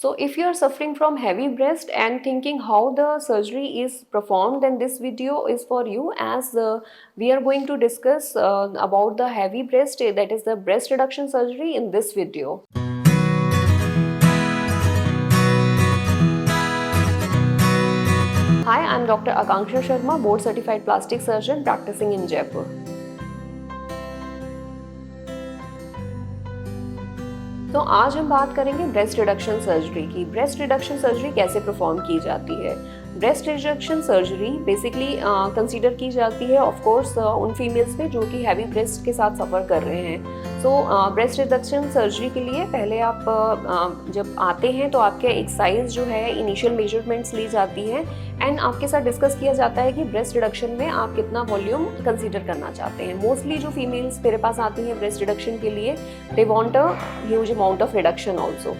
So if you are suffering from heavy breast and thinking how the surgery is performed, then this video is for you, as we are going to discuss about the heavy breast, that is the breast reduction surgery in this video. Hi, I am Dr. Akanksha Sharma, board certified plastic surgeon practicing in Jaipur. तो आज हम बात करेंगे breast reduction surgery की। Breast reduction surgery कैसे perform की जाती है? Breast reduction surgery basically consider की जाती है ऑफ कोर्स उन फीमेल्स में जो कि हैवी ब्रेस्ट के साथ सफ़र कर रहे हैं। सो ब्रेस्ट रिडक्शन सर्जरी के लिए पहले आप जब आते हैं तो आपके एक साइज़ जो है इनिशियल मेजरमेंट्स ली जाती हैं एंड आपके साथ डिस्कस किया जाता है कि ब्रेस्ट रिडक्शन में आप कितना वॉल्यूम कंसीडर करना चाहते हैं। मोस्टली जो फीमेल्स मेरे पास आती हैं ब्रेस्ट रिडक्शन के लिए, they want a huge amount of reduction also.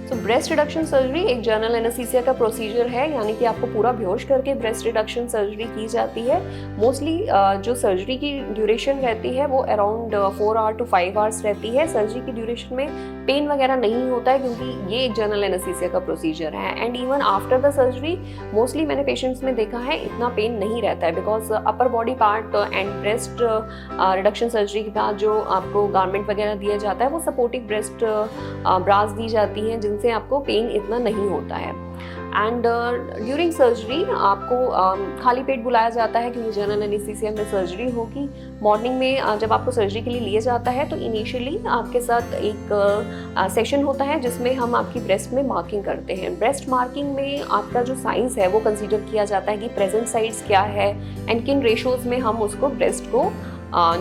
तो ब्रेस्ट रिडक्शन सर्जरी एक जनरल एनेस्थीसिया का प्रोसीजर है, यानी कि आपको पूरा बेहोश करके ब्रेस्ट रिडक्शन सर्जरी की जाती है। मोस्टली जो सर्जरी की ड्यूरेशन रहती है वो अराउंड 4 आवर टू 5 आवर्स रहती है। सर्जरी की ड्यूरेशन में पेन वगैरह नहीं होता है क्योंकि ये एक जनरल एनेस्थीसिया का प्रोसीजर है। And even after the surgery mostly मैंने पेशेंट्स में देखा है इतना पेन नहीं रहता है, because upper body part and breast reduction surgery के बाद जो आपको गारमेंट वगैरह दिया जाता है वो सपोर्टिव ब्रेस्ट ब्रास दी जाती हैं जिनसे आपको पेन इतना नहीं होता है। एंड ड्यूरिंग सर्जरी आपको खाली पेट बुलाया जाता है क्योंकि जनरल एनेस्थीसिया में सर्जरी होगी। मॉर्निंग में जब आपको सर्जरी के लिए लिया जाता है तो इनिशियली आपके साथ एक सेशन होता है जिसमें हम आपकी ब्रेस्ट में मार्किंग करते हैं। ब्रेस्ट मार्किंग में आपका जो साइज़ है वो कंसीडर किया जाता है कि प्रेजेंट साइज़ क्या है एंड किन रेशोज़ में हम उसको ब्रेस्ट को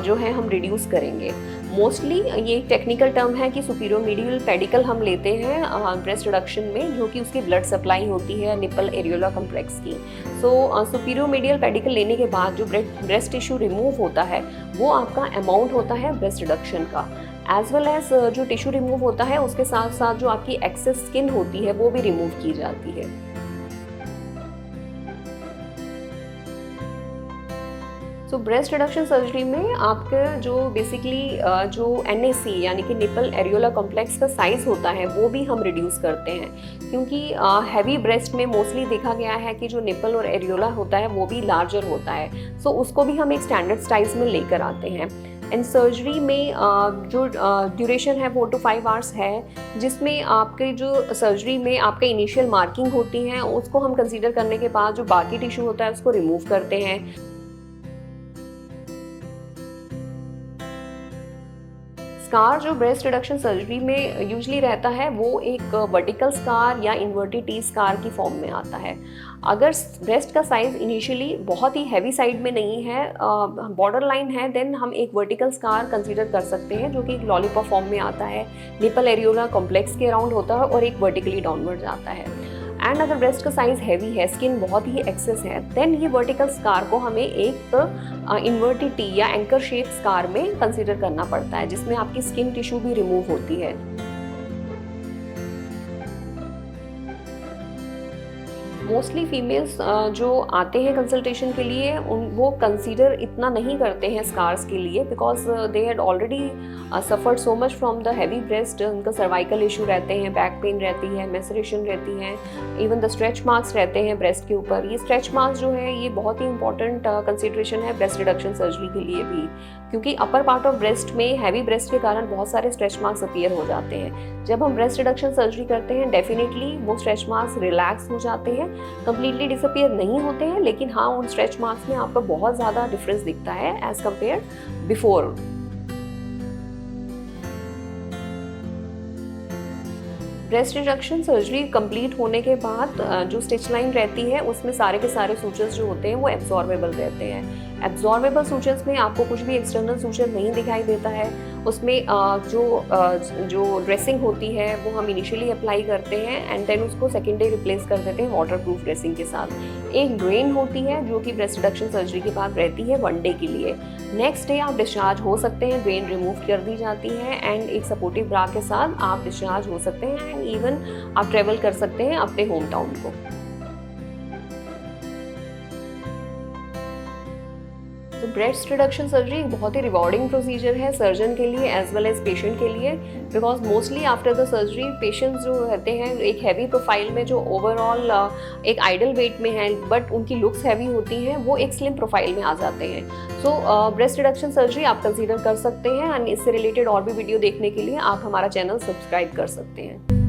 जो है हम रिड्यूस करेंगे। मोस्टली ये एक टेक्निकल टर्म है कि सुपीरियर मीडियल पेडिकल हम लेते हैं ब्रेस्ट रिडक्शन में, जो कि उसकी ब्लड सप्लाई होती है निपल एरियोला कॉम्प्लेक्स की। सो सुपीरियर मीडियल पेडिकल लेने के बाद जो ब्रेस्ट टिश्यू रिमूव होता है वो आपका अमाउंट होता है ब्रेस्ट रिडक्शन का, एज वेल एज जो टिश्यू रिमूव होता है उसके साथ साथ जो आपकी एक्सेस स्किन होती है वो भी रिमूव की जाती है। सो ब्रेस्ट रिडक्शन सर्जरी में आपके जो बेसिकली जो NAC यानी कि निपल एरियोला कॉम्प्लेक्स का साइज़ होता है वो भी हम रिड्यूस करते हैं, क्योंकि हैवी ब्रेस्ट में मोस्टली देखा गया है कि जो निपल और एरियोला होता है वो भी लार्जर होता है। सो उसको भी हम एक स्टैंडर्ड साइज़ में लेकर आते हैं। एंड सर्जरी में जो ड्यूरेशन है 4 to 5 आवर्स है, जिसमें आपके जो सर्जरी में आपका इनिशियल मार्किंग होती है उसको हम कंसीडर करने के बाद जो बाकी टिश्यू होता है उसको रिमूव करते हैं। स्कार जो ब्रेस्ट रिडक्शन सर्जरी में यूजली रहता है वो एक वर्टिकल स्कार या इन्वर्टेड टी स्कार की फॉर्म में आता है। अगर ब्रेस्ट का साइज़ इनिशियली बहुत ही हैवी साइड में नहीं है, बॉर्डर लाइन है, देन हम एक वर्टिकल स्कार कंसीडर कर सकते हैं जो कि एक लॉलीपॉप फॉर्म में आता है, निपल एरियोला कॉम्प्लेक्स के अराउंड होता है और एक वर्टिकली डाउनवर्ड जाता है। एंड अगर ब्रेस्ट का साइज़ हैवी है, स्किन बहुत ही एक्सेस है, देन ये वर्टिकल स्कार को हमें एक इन्वर्टेड टी या एंकर शेप स्कार में कंसीडर करना पड़ता है, जिसमें आपकी स्किन टिश्यू भी रिमूव होती है। मोस्टली फीमेल्स जो आते हैं कंसल्टेशन के लिए वो कंसीडर इतना नहीं करते हैं स्कार्स के लिए, because they had already suffered so much from the heavy breast. उनका सर्वाइकल इशू रहते हैं, बैक पेन रहती है, मैसरेशन रहती है, इवन द स्ट्रेच मार्क्स रहते हैं ब्रेस्ट के ऊपर। ये स्ट्रेच मार्क्स जो है ये बहुत ही इंपॉर्टेंट कंसिडरेशन है ब्रेस्ट रिडक्शन सर्जरी के लिए भी, क्योंकि अपर पार्ट ऑफ ब्रेस्ट में हैवी ब्रेस्ट के कारण बहुत सारे स्ट्रेच मार्क्स अपीयर हो जाते हैं। जब हम ब्रेस्ट रिडक्शन सर्जरी करते हैं डेफिनेटली वो स्ट्रेच मार्क्स रिलैक्स हो जाते हैं, कंप्लीटली डिसअपीयर नहीं होते हैं, लेकिन हाँ उन स्ट्रेच मार्क्स में आपको बहुत ज़्यादा डिफरेंस दिखता है as compare before. Breast reduction surgery complete होने के बाद जो स्टिच लाइन रहती है उसमें सारे के सारे सूचर्स जो होते हैं वो एब्जॉर्बेबल रहते हैं। एब्जॉर्बेबल सूचर्स में आपको कुछ भी एक्सटर्नल सूचर नहीं दिखाई देता है। उसमें जो ड्रेसिंग होती है वो हम इनिशियली अप्लाई करते हैं एंड देन उसको सेकेंड डे रिप्लेस कर देते हैं वाटरप्रूफ ड्रेसिंग के साथ। एक ड्रेन होती है जो कि ब्रेस्ट रिडक्शन सर्जरी के बाद रहती है 1 डे के लिए। नेक्स्ट डे आप डिस्चार्ज हो सकते हैं, ड्रेन रिमूव कर दी जाती है एंड एक सपोर्टिव ब्रा के साथ आप डिस्चार्ज हो सकते हैं एंड इवन आप ट्रेवल कर सकते हैं अपने होम टाउन को। तो ब्रेस्ट रिडक्शन सर्जरी एक बहुत ही रिवॉर्डिंग प्रोसीजर है सर्जन के लिए एज वेल एज पेशेंट के लिए, because mostly after the surgery patients जो रहते हैं एक हैवी प्रोफाइल में, जो ओवरऑल एक आइडल वेट में है बट उनकी लुक्स हैवी होती हैं, वो एक स्लिम प्रोफाइल में आ जाते हैं। सो ब्रेस्ट रिडक्शन सर्जरी आप कंसीडर कर सकते हैं, एंड इससे रिलेटेड और भी वीडियो देखने के लिए आप हमारा चैनल सब्सक्राइब कर सकते हैं।